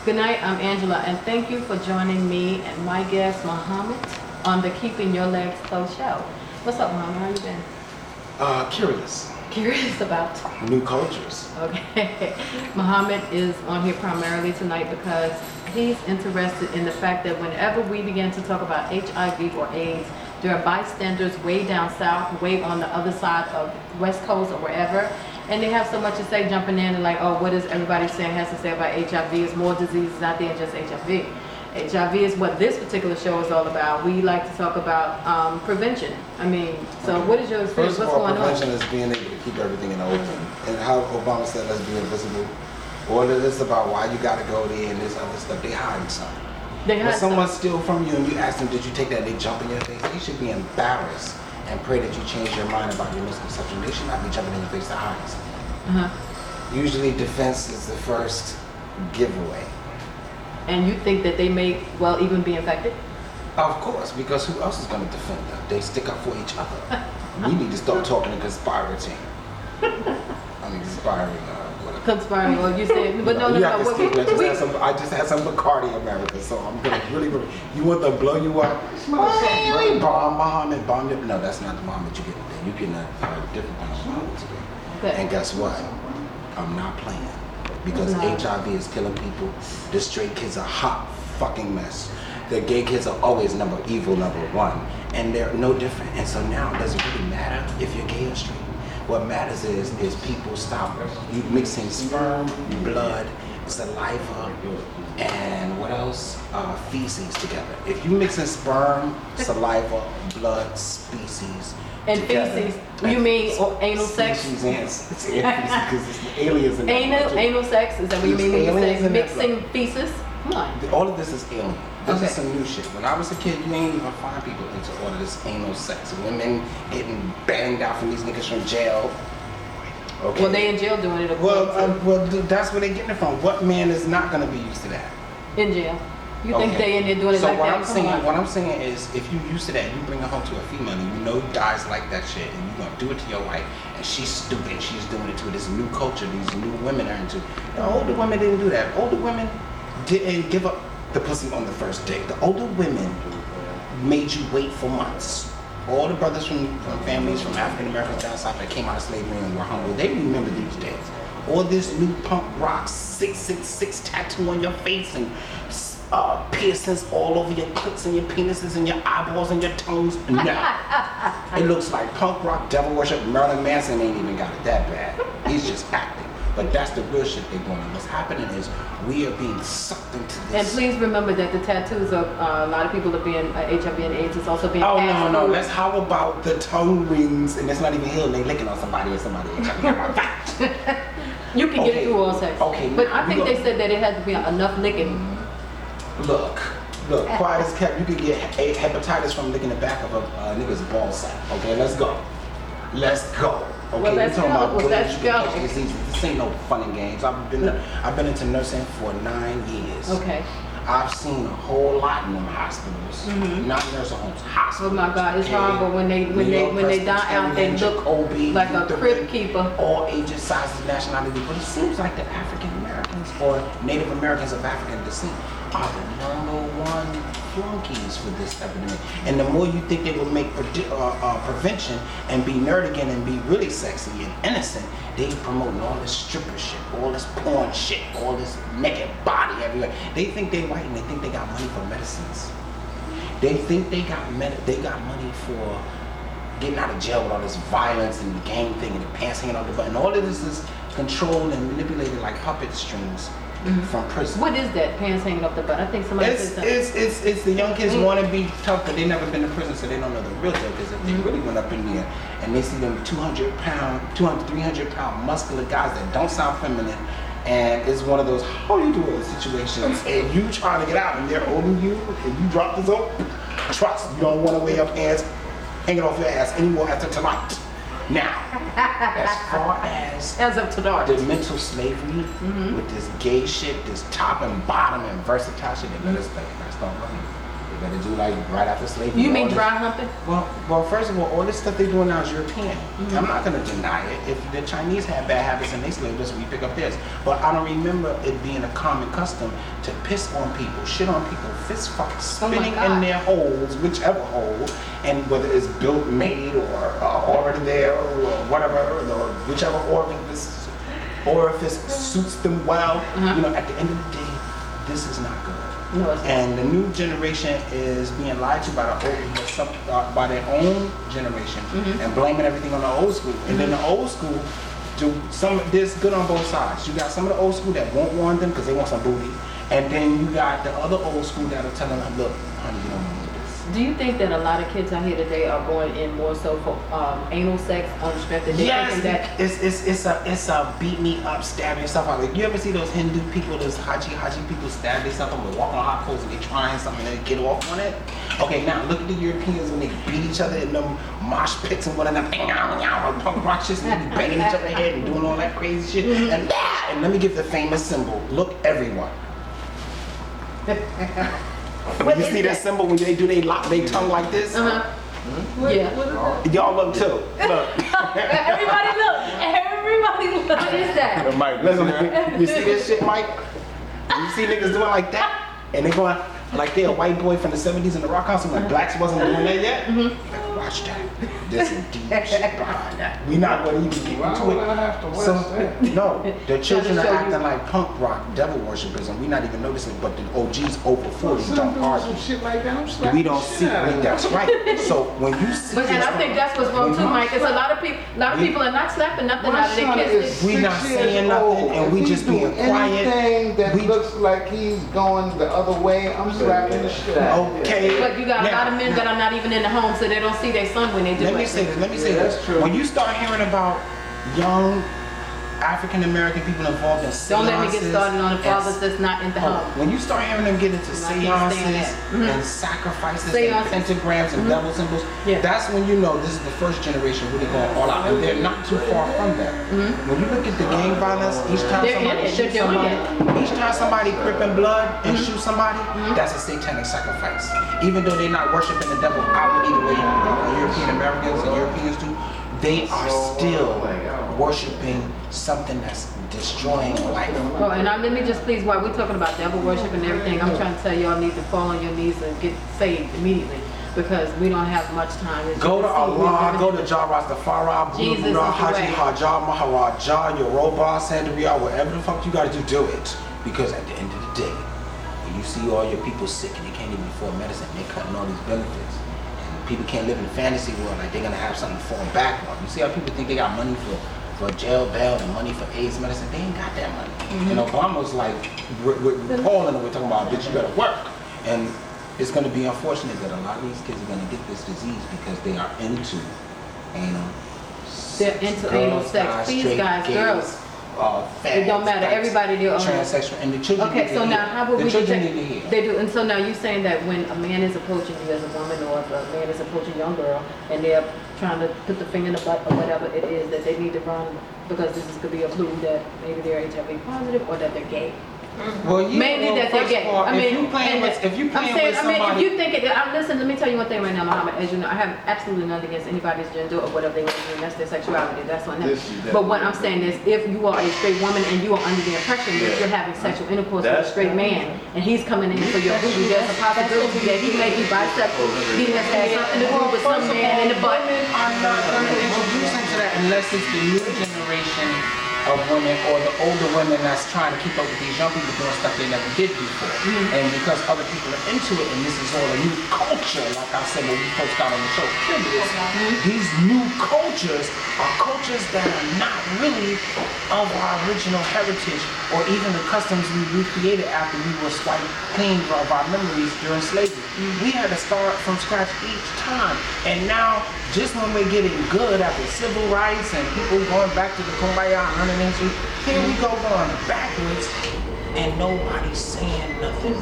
Good night, I'm Angela, and thank you for joining me and my guest, Muhammad, on the Keeping Your Legs Closed show. What's up, Muhammad? How you been? Curious. Curious about? New cultures. Okay. Muhammad is on here primarily tonight because he's interested in the fact that whenever we begin to talk about HIV or AIDS, there are bystanders way down south, way on the other side of West Coast or wherever, and they have so much to say, jumping in and like, oh, what is everybody saying has to say about HIV? There's more diseases out there than just HIV. HIV is what this particular show is all about. We like to talk about prevention. I mean, so what is your experience? First of all, What's going prevention is being able to keep everything in the open. And how Obama said let's be invisible. All of this about why you gotta go there and this other stuff, they hiding something. When someone steal from you and you ask them, did you take that, they jump in your face, you should be embarrassed and pray that you change your mind about your misconception. They should not be jumping in your face to hide something. Usually defense is the first giveaway. And you think that they may, well, even be infected? Of course, because who else is going to defend them? They stick up for each other. We need to start talking to conspiracy. I mean, whatever. Conspiring, or you said, but no. I just had some Bacardi America, so I'm going to really, you want to blow you up? Muhammad, bomb. No, that's not the Muhammad you're getting there. You're getting a different kind of Muhammad today. Okay. And guess what? I'm not playing. Because HIV is killing people. The straight kids are hot fucking mess. The gay kids are always evil number one. And they're no different. And so now it doesn't really matter if you're gay or straight. What matters is people stop you mixing sperm, blood, saliva, and what else? Feces together. If you mixing sperm, saliva, blood, species, and feces, you mean anal sex? Feces and feces, because it's aliens in anal sex, is that what you mean when you say mixing feces? Come on. All of this is alien. This is some new shit. When I was a kid, you ain't even find people into all of this anal sex. Women getting banged out from these niggas from jail. Okay. Well, they in jail doing it. Well, that's where they getting it from. What man is not going to be used to that? In jail. You think they in there doing it so like that? What I'm saying is, if you used to that, you bring her home to a female, and you know guys like that shit, and you're gonna do it to your wife, and she's stupid, she's doing it to this new culture, these new women are into. The older women didn't do that. Older women didn't give up the pussy on the first date. The older women made you wait for months. All the brothers from families from African Americans down south that came out of slavery and were humble, they remember these days. All this new punk rock 666 tattoo on your face and piercings all over your clits and your penises and your eyeballs and your tongues. No. It looks like punk rock, devil worship. Marilyn Manson ain't even got it that bad. He's just acting. But that's the real shit they're doing. And what's happening is we are being sucked into this. And please remember that the tattoos of a lot of people are being HIV and AIDS is also being no. How about the tongue rings and it's not even healing, they licking on somebody or somebody HIV. You can get it through all sex. Okay. But I think they said that it had to be enough licking. Look, quiet as kept. You could get hepatitis from licking the back of a nigga's ball sack. Okay, let's go. Okay, well, let's go. This ain't no fun and games. I've been into nursing for 9 years. Okay. I've seen a whole lot in them hospitals, not nursing homes, hospitals. Oh my God, it's horrible when they die out. They look like a crib keeper. All ages, sizes, nationality. But it seems like the African Americans or Native Americans of African descent are the #1 flunkies for this epidemic. And the more you think they will make prevention and be nerd again and be really sexy and innocent, they promoting all this stripper shit, all this porn shit, all this naked body everywhere. They think they white and they think they got money for medicines. They think they got money for getting out of jail with all this violence and the gang thing and the pants hanging out the butt. And all of this is controlled and manipulated like puppet strings. From prison. What is that? Pants hanging up the butt? I think somebody said something. It's the young kids want to be tough, but they never been to prison, so they don't know the real deal. Because if they really went up in there and they see them 300-pound muscular guys that don't sound feminine, and it's one of those how you doing situations, and you trying to get out, and they're holding you, and you drop this up. Trust, you don't want to wear your pants hanging off your ass anymore after tonight. Now, as far as of tonight, the mental slavery with this gay shit, this top and bottom and versatile shit, they let us start running. They better do like right after slavery. You mean all this- dry humping? Well, first of all this stuff they're doing now is European. I'm not gonna deny it. If the Chinese had bad habits and they slaved us, we pick up theirs. But I don't remember it being a common custom to piss on people, shit on people, fist fuck, spitting in their holes, whichever hole, and whether it's built, made, or already there, or whatever, or whichever orifice suits them well. You know, at the end of the day, this is not good. No, it's not. And the new generation is being lied to by by their own generation and blaming everything on the old school. And then the old school there's good on both sides. You got some of the old school that won't want them because they want some booty, and then you got the other old school that'll tell them, look, honey, you don't want this. Do you think that a lot of kids out here today are going in more so for anal sex on the strength that they're thinking that? It's a beat me up, stab yourself out. Like, you ever see those Hindu people, those haji people stab themselves up and walk on hot coals and they trying something and they get off on it? Okay, now look at the Europeans when they beat each other in them mosh pits and whatnot, punk rock shit, and they banging each other head and doing all that crazy shit. And let me give the famous symbol. Look, everyone. When you see that symbol when they do they lock their tongue like this? Yeah. Y'all look too. Look. Everybody look. Everybody look. What is that? Mike, listen, you see this shit, Mike? You see niggas doing like that? And they going like they're a white boy from the 70s in the rock house and like blacks wasn't doing that yet? You better watch that. There's some deep shit behind that. We not gonna even get into it. No, the children are acting like punk rock devil worshippers and we not even noticing, but the OGs over 40 don't argue. Shit like that, We don't see that's right. So when you see But and I think that's what's wrong too, Mike. It's a lot of people are not slapping nothing out of their kids. We not saying nothing and we just being quiet. Anything that looks like he's going the other way, I'm slapping the shit out. Okay. But you got a lot of men that are not even in the home, so they don't see their son when they do it. Let me say That's this. true. When you start hearing about young African American people involved in seances. Don't let me get started on the fathers that's not in the home. When you start hearing them get into seances and sacrifices and pentagrams and devil symbols, that's when you know this is the first generation really going all out. And they're not too far from that. When you look at the gang violence, each time somebody cripping blood and shoot somebody, that's a satanic sacrifice. Even though they're not worshiping the devil outwardly the way European Americans and Europeans do, they are still worshiping something that's destroying life. Oh, and let me just please, while we're talking about devil worship and everything, I'm trying to tell y'all need to fall on your knees and get saved immediately because we don't have much time. Go to Allah, go to Jah Rastafari, Buddha, Haji, Hajar, Maharaja, Yoruba, Sandaria, whatever the fuck you gotta do it. Because at the end of the day, when you see all your people sick and they can't even afford medicine, they're cutting all these benefits. People can't live in the fantasy world like they're gonna have something to fall back on. You see how people think they got money for jail bail and money for AIDS medicine? They ain't got that money. And Obama's like, with Paul and we're talking about, bitch, you better work. And it's gonna be unfortunate that a lot of these kids are gonna get this disease because they are into anal. They're into anal sex. These guys, girls. It don't matter. Everybody do transsexual and the children. Okay, so now how about we children need to hear. They do, and so now you're saying that when a man is approaching you as a woman, or if a man is approaching a young girl, and they're trying to put the finger in the butt or whatever it is, that they need to run because this could be a clue that maybe they're HIV positive or that they're gay. Well, mainly that they're gay. All, I mean, if you playing with somebody, if you think it, listen, let me tell you one thing right now, Muhammad. As you know, I have absolutely nothing against anybody's gender or whatever they want to do, and that's their sexuality. That's on them. But what I'm saying is, if you are a straight woman and you are under the impression that you're having sexual intercourse with a straight man, and he's coming in for your booty, there's a possibility that he may be bisexual. He has had something to do with some man in the butt. I'm not going to introduce him to that unless it's the new generation of women or the older women that's trying to keep up with these young people doing stuff they never did before. And because other people are into it and this is all a new culture, like I said when we first got on the show, these new cultures are cultures that are not really of our original heritage or even the customs we recreated after we were swiped clean of our memories during slavery. We had to start from scratch each time. And now, just when we're getting good after civil rights and people going back to the Kumbaya and here we go going backwards and nobody's saying nothing.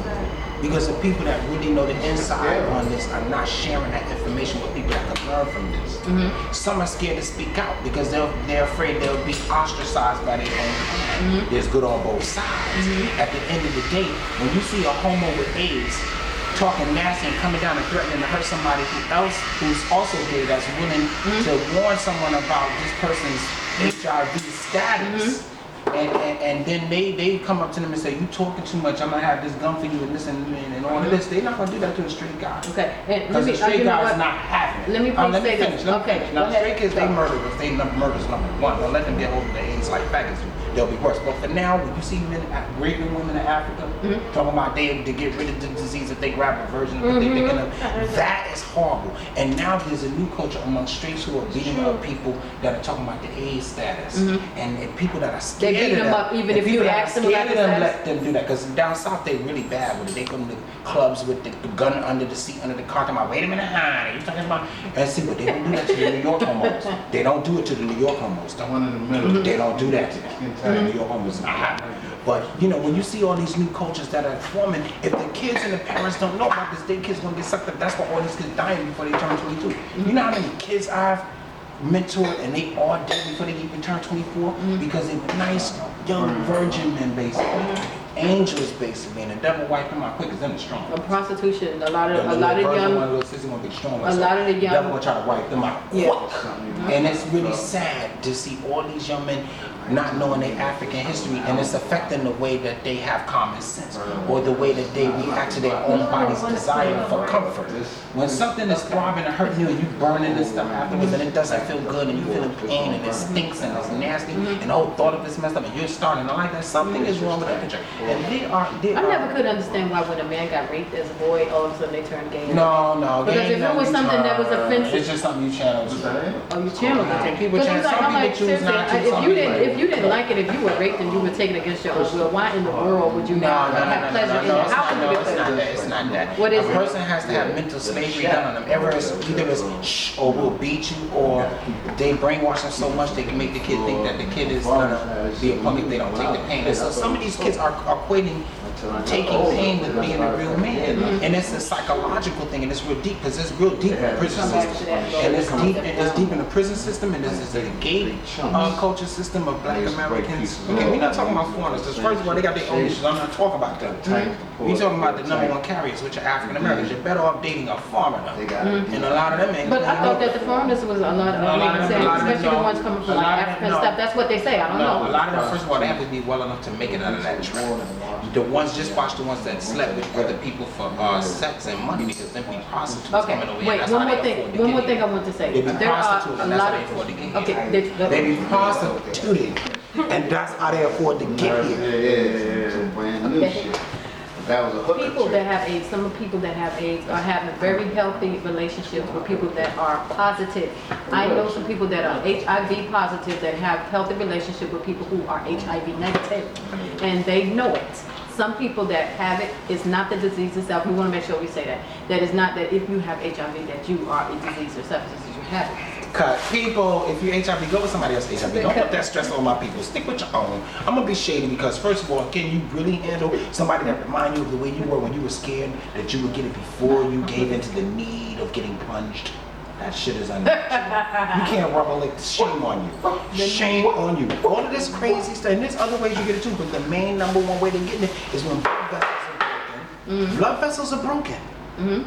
Because the people that really know the inside on this are not sharing that information with people that can learn from this. Some are scared to speak out because they're afraid they'll be ostracized by their own people. There's good on both sides. At the end of the day, when you see a homo with AIDS talking nasty and coming down and threatening to hurt somebody who's also gay that's willing to warn someone about this person's HIV status. And then they come up to them and say, you talking too much, I'm gonna have this gun for you and this and all of this. They're not gonna do that to a straight guy. Okay. Because the straight guy is not having it. Let me please say finish. this. Okay. Now, straight kids, they murderers. They murderers number one. Don't let them get hold of the AIDS like faggots do. They'll be worse. But for now, when you see men raping women in Africa, talking about they to get rid of the disease if they grab a virgin, but they picking up, that is horrible. And now there's a new culture among straights who are beating up people that are talking about the AIDS status, and people that are scared They beat of them that. up even And if you people that ask are them scared about of the them, status. let them do that. Because down south they really bad with it. They come to clubs with the gun under the seat, under the car. Talking about, wait a minute, honey, you talking about? And see, but they don't do that to the New York homos. They don't do it to the New York homos. The one in the middle. They don't do that to them. The New York homos not happening. But you know, when you see all these new cultures that are forming, if the kids and the parents don't know about this, their kids gonna get sucked up. That's why all these kids dying before they turn 22. You know how many kids I've mentored and they all dead before they even turn 24 because they were nice young virgin men basically, angels basically, and the devil wiped them out quick because they're the strong. Prostitution. A lot of One young. little sister gonna be strong. A lot of the young. Devil gonna try to wipe them out. Yeah. And it's really sad to see all these young men not knowing their African history, and it's affecting the way that they have common sense or the way that they react to their own body's desire for comfort. When something is throbbing and hurting you and you burning this stuff afterwards and it doesn't feel good and you feel pain and it stinks and it's nasty and the whole thought of it's messed up and you're starting to like that, something is wrong with that picture. And I never could understand why when a man got raped as a boy, all of a sudden they turned gay. No. Because if it was something that was offensive. It's just something you channel. Oh, you channeled it. People Because channel. Some people choose seriously, not to. Some people if you didn't like it, if you were raped and you were taken against your own will, why in the world would you not have pleasure in it? How can you get it's not pleasure? that. It's not that. What is a it? person has to have mental slavery done on them. Either it's shh or we'll beat you, or they brainwash them so much they can make the kid think that the kid is gonna be a punk if they don't take the pain. And so some of these kids are equating taking pain with being a real man, and it's a psychological thing, and it's real deep because it's real deep in the prison system, and it's deep in the prison system, and this is the gay culture system of Black Americans. Okay, we're not talking about foreigners because first of all they got their own issues. I'm not talking about them. We're talking about the number one carriers, which are African Americans. You're better off dating a foreigner, and a lot of them ain't. But I thought that the foreigners was a lot of especially the ones coming from like African stuff. That's what they say. I don't know. A lot of them, first of all, they have to be well enough to make it out of that trap. The ones, just watch the ones that slept with other people for sex and money because they be prostitutes coming over here. Wait, That's one how more they thing. afford to One get more here. thing I want to say. They be There are prostitutes a and that's lot how they afford to get here. Okay, They be prostituted and that's how they afford to get here. Yeah. Some brand new shit. That was a hooker people chick. that have AIDS, some people that have AIDS are having very healthy relationships with people that are positive. I know some people that are HIV positive that have healthy relationship with people who are HIV negative, and they know it. Some people that have it, it's not the disease itself. We want to make sure we say that. That is not that if you have HIV that you are a disease yourself, it's just that you have it. Cut. People, if you HIV, go with somebody else's HIV. Don't put that stress on my people. Stick with your own. I'm gonna be shady because first of all, can you really handle somebody that remind you of the way you were when you were scared that you would get it before you gave into the need of getting plunged? That shit is unnatural. You can't rubber lick. Shame on you. Shame on you. All of this crazy stuff, and there's other ways you get it too, but the main number one way to get it is when blood vessels are broken. Blood vessels are broken.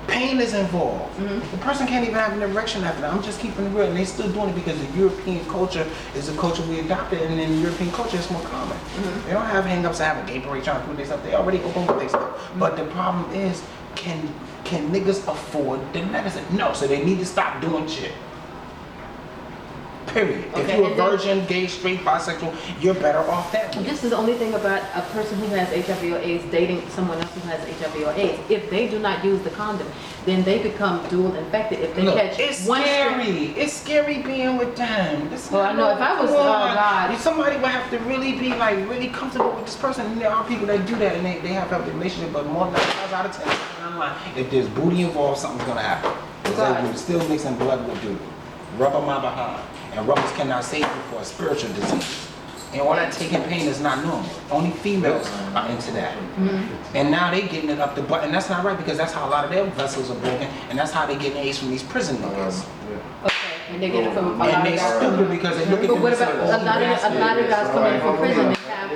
Pain is involved. The person can't even have an erection after that. I'm just keeping it real, and they still doing it because the European culture is a culture we adopted, and in European culture it's more common. They don't have hang-ups and have a gay parade trying to prove their stuff. They already open with their stuff. But the problem is, can niggas afford the medicine? No, so they need to stop doing shit. Period. If Okay, you're a and then- virgin, gay, straight, bisexual, you're better off that way. This is the only thing about a person who has HIV or AIDS dating someone else who has HIV or AIDS. If they do not use the condom, then they become dual infected. If they Look, catch it's one scary. It's scary being with them. It's Well, I know if I was, come oh on. God. Somebody would have to really be like really comfortable with this person. And there are people that do that and they have healthy relationship, but more than 9 times out of 10, I'm like, if there's booty involved, something's gonna happen. Because God. they will still mixing blood with dude. Rubber my behind. And rubbers cannot save you for a spiritual disease. And all that taking pain is not normal. Only females are into that. And now they getting it up the butt, and that's not right because that's how a lot of their vessels are broken, and that's how they get AIDS from these prison niggas. Okay, and they get it from a lot And of they guys. stupid because they look at But them what and say, about oh, a lot of guys coming in from prison and have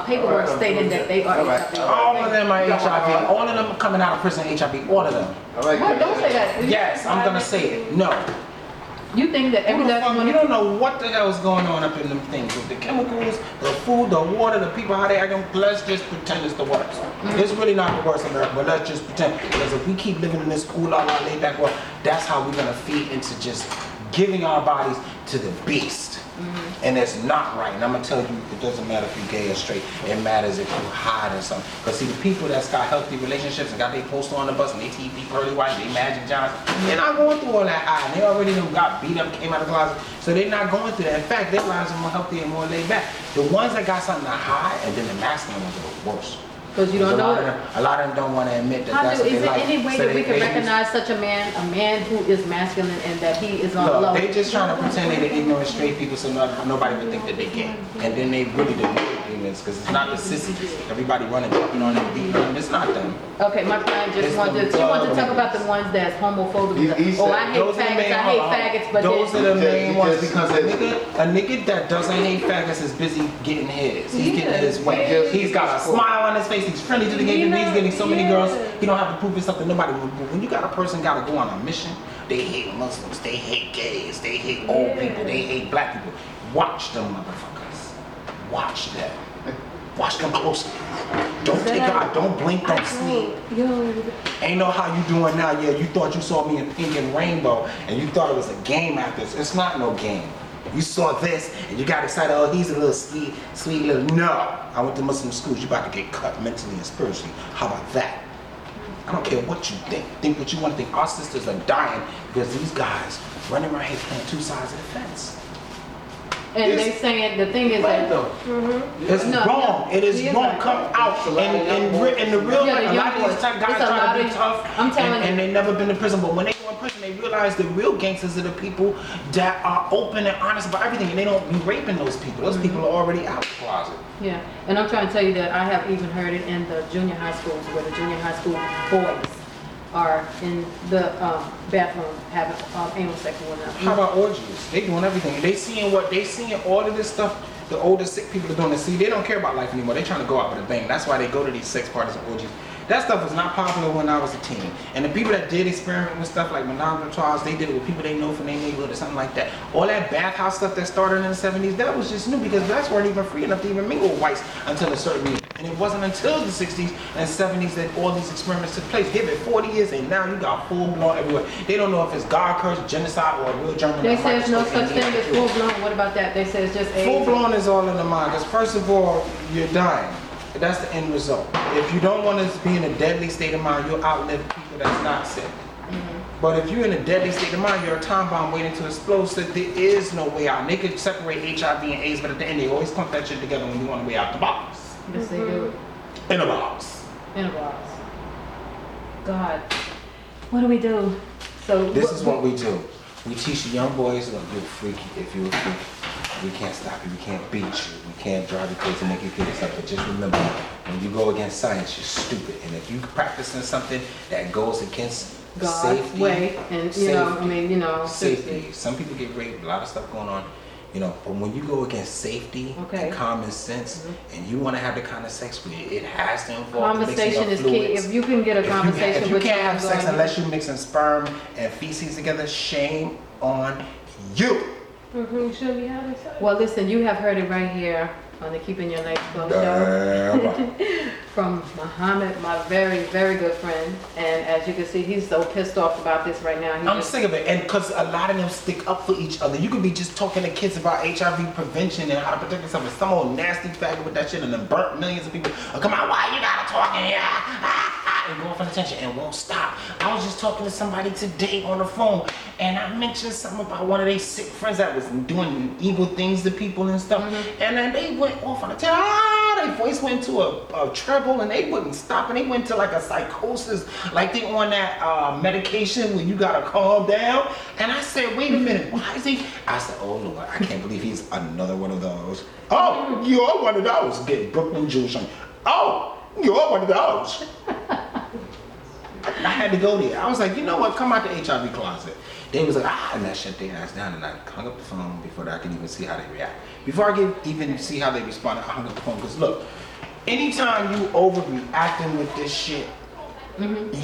paperwork stating that they are HIV. All of them are HIV. All of them are coming out of prison HIV. All of them. Well, don't say that. Yes, I'm gonna say it. No. You think that every last one You don't know what the hell is going on up in them things with the chemicals, the food, the water, the people, how they acting. Let's just pretend it's the worst. It's really not the worst, America, but let's just pretend. Because if we keep living in this cool, laid back world, that's how we're gonna feed into just giving our bodies to the beast. And it's not right. And I'm gonna tell you, it doesn't matter if you're gay or straight. It matters if you're hiding something. Because see, the people that's got healthy relationships and got their poster on the bus and they TV Pearly White, they Magic Johnson, they're not going through all that hiding. They already done got beat up, came out of the closet. So they're not going through that. In fact, their lives are more healthy and more laid back. The ones that got something to hide, and then the masculine ones are the worst. Because you don't know. A lot of them don't want to admit that that's what Is they there like. any way So that we can they recognize such a man who is masculine and that he is on low? They just trying to pretend they're ignorant straight people so nobody would think that they gay. And then they really the real demons because it's not the sissies. Everybody running, jumping on them, beating them. It's not them. Okay, my client just wanted to talk about the ones that's homophobic. He Oh, I hate faggots, but those are the main ones because a a nigga that doesn't hate faggots is busy getting his. He's getting his way. He's got a smile on his face. He's friendly to the gay. He's getting so many girls. He don't have to prove something nobody will prove. When you got a person got to go on a mission, they hate Muslims, they hate gays, they hate old people, they hate black people. Watch them motherfuckers. Watch them. Watch them closely. Don't take out, don't blink, don't sleep. Ain't know how you doing now. Yeah, you thought you saw me in pink and rainbow and you thought it was a game after this. It's not no game. You saw this and you got excited. Oh, he's a little sweet little. No, I went to Muslim schools. You about to get cut mentally and spiritually. How about that? I don't care what you think. Think what you want to think. Our sisters are dying because these guys running around here playing two sides of the fence. And they saying the thing is Right that though. It's wrong. It is wrong. Come out in the real life. A lot of these guys try to be tough and they never been in prison. But when they go in prison, they realize the real gangsters are the people that are open and honest about everything, and they don't be raping those people. Those people are already out of the closet. Yeah, and I'm trying to tell you that I have even heard it in the junior high schools where the junior high school boys are in the bathroom having anal sex with them. How about orgies? They doing everything. They seeing all of this stuff. The older sick people are doing this. See, they don't care about life anymore. They're trying to go out with a bang. That's why they go to these sex parties and orgies. That stuff was not popular when I was a teen. And the people that did experiment with stuff like monogamous trials, they did it with people they know from their neighborhood or something like that. All that bathhouse stuff that started in the 70s, that was just new because blacks weren't even free enough to even mingle with whites until a certain age. And it wasn't until the 60s and 70s that all these experiments took place. Give it 40 years and now you got full-blown everywhere. They don't know if it's God curse, genocide, or a real German. They say there's no such thing as full-blown. What about that? They say it's just AIDS. Full-blown is all in the mind because first of all, you're dying. That's the end result. If you don't want to be in a deadly state of mind, you'll outlive people that's not sick. But if you're in a deadly state of mind, you're a time bomb waiting to explode, so there is no way out. And they could separate HIV and AIDS, but at the end, they always clump that shit together when you want to way out the box. Yes, they do. In a box. In a box. God, what do we do? So this is what we do. We teach the young boys, look, you're freaky. If you're a freak, we can't stop you. We can't beat you. We can't drive you crazy and make you kill yourself. But just remember, when you go against science, you're stupid. And if you're practicing something that goes against God's safety, way, and safety. seriously. Some people get raped. A lot of stuff going on. But when you go against safety and common sense, and you want to have the kind of sex where it has to involve conversation is key. If you can get a conversation if you can't have sex unless you're mixing sperm and feces together, shame on you. Well, listen, you have heard it right here on the Keeping Your Legs Closed show from Muhammed, my very, very good friend. And as you can see, he's so pissed off about this right now. I'm sick of it, and because a lot of them stick up for each other. You could be just talking to kids about HIV prevention and how to protect yourself, and some old nasty faggot with that shit, and then burnt millions of people. Oh, come on, why you gotta talk in here? And go for the attention and won't stop. I was just talking to somebody today on the phone, and I mentioned something about one of their sick friends that was doing evil things to people and stuff, and then they went off on a tell. Their voice went to a treble, and they wouldn't stop, and they went to like a psychosis, like they on that medication where you gotta calm down. And I said, wait a minute, why is he? I said, oh Lord, I can't believe he's another one of those. Oh, you're one of those. Get Brooklyn Jewish on. Oh, you're one of those. I had to go there. I was like, you know what? Come out the HIV closet. They was like, and that shut their ass down, and I hung up the phone before I could even see how they react. Before I could even see how they responded, I hung up the phone. Because look, anytime you overreacting with this shit,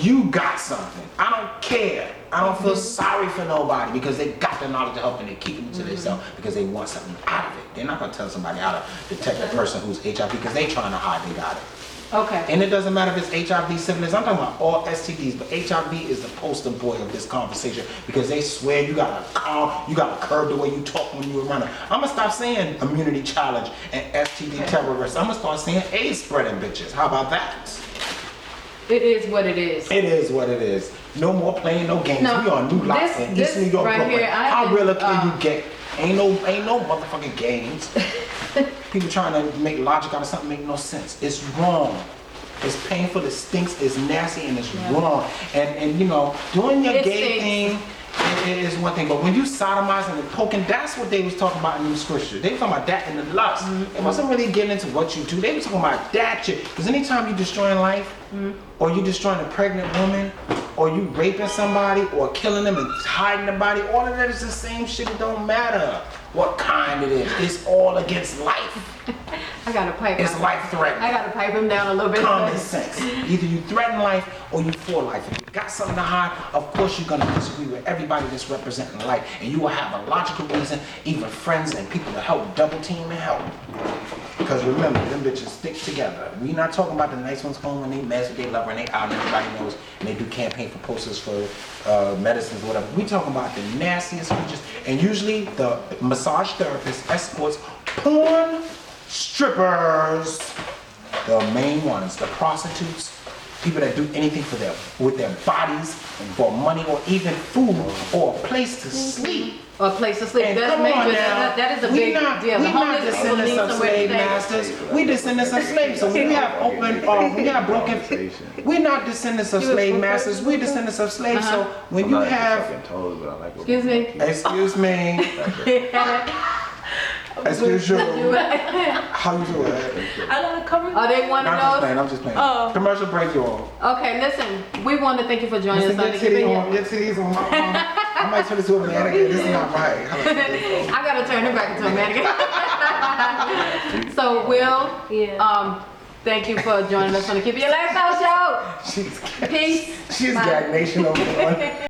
you got something. I don't care. I don't feel sorry for nobody because they got the knowledge of help and they keep it to themselves because they want something out of it. They're not gonna tell somebody how to detect a person who's HIV because they trying to hide they got it. Okay. And it doesn't matter if it's HIV, syphilis. I'm talking about all STDs, but HIV is the poster boy of this conversation because they swear you gotta curb the way you talk when you're around them. I'm gonna stop saying immunity challenge and STD terrorists. I'm gonna start saying AIDS spreading bitches. How about that? It is what it is. It is what it is. No more playing no games. No, We on New Lots in East New York, right Brooklyn. here, How real can you get? Ain't no motherfucking games. People trying to make logic out of something make no sense. It's wrong. It's painful, it stinks, it's nasty, and it's wrong. And you know, doing your gay thing is one thing, but when you sodomizing and poking, that's what they was talking about in the scripture. They was talking about that in the lust. It wasn't really getting into what you do. They was talking about that shit. Because anytime you destroying life, or you destroying a pregnant woman, or you raping somebody, or killing them and hiding the body, all of that is the same shit. It don't matter what kind it is. It's all against life. I gotta pipe. It's life threatening. I gotta pipe him down a little bit. Common sense. Either you threaten life or you for life. If you got something to hide, of course you're gonna disagree with everybody that's representing life, and you will have a logical reason, even friends and people to help double team and help. Because remember, them bitches stick together. We not talking about the nice ones home when they mess with their lover and they out and everybody knows and they do campaign for posters for medicines or whatever. We talking about the nastiest bitches, and usually the massage therapists, escorts, porn strippers, the main ones, the prostitutes, people that do anything with their bodies and for money or even food or a place to sleep. Or a place to sleep. And That's come major. on now. That is a big deal. We're not descendants of slave masters. We descendants of slaves. So we have we're not descendants of slave masters. We're descendants of slaves. So when you have, Excuse me. excuse me, excuse you, how you doing? I gotta cover. Are they one of those? I'm just playing. Oh. Commercial break, you all. Okay, listen. We want to thank you for joining us on the Your titties on my arm. I might turn this to a mannequin. This is not right. I gotta turn him back into a mannequin. So Will, thank you for joining us on the Keep Your Lifestyle Show. Peace. She's Gag Nation over there.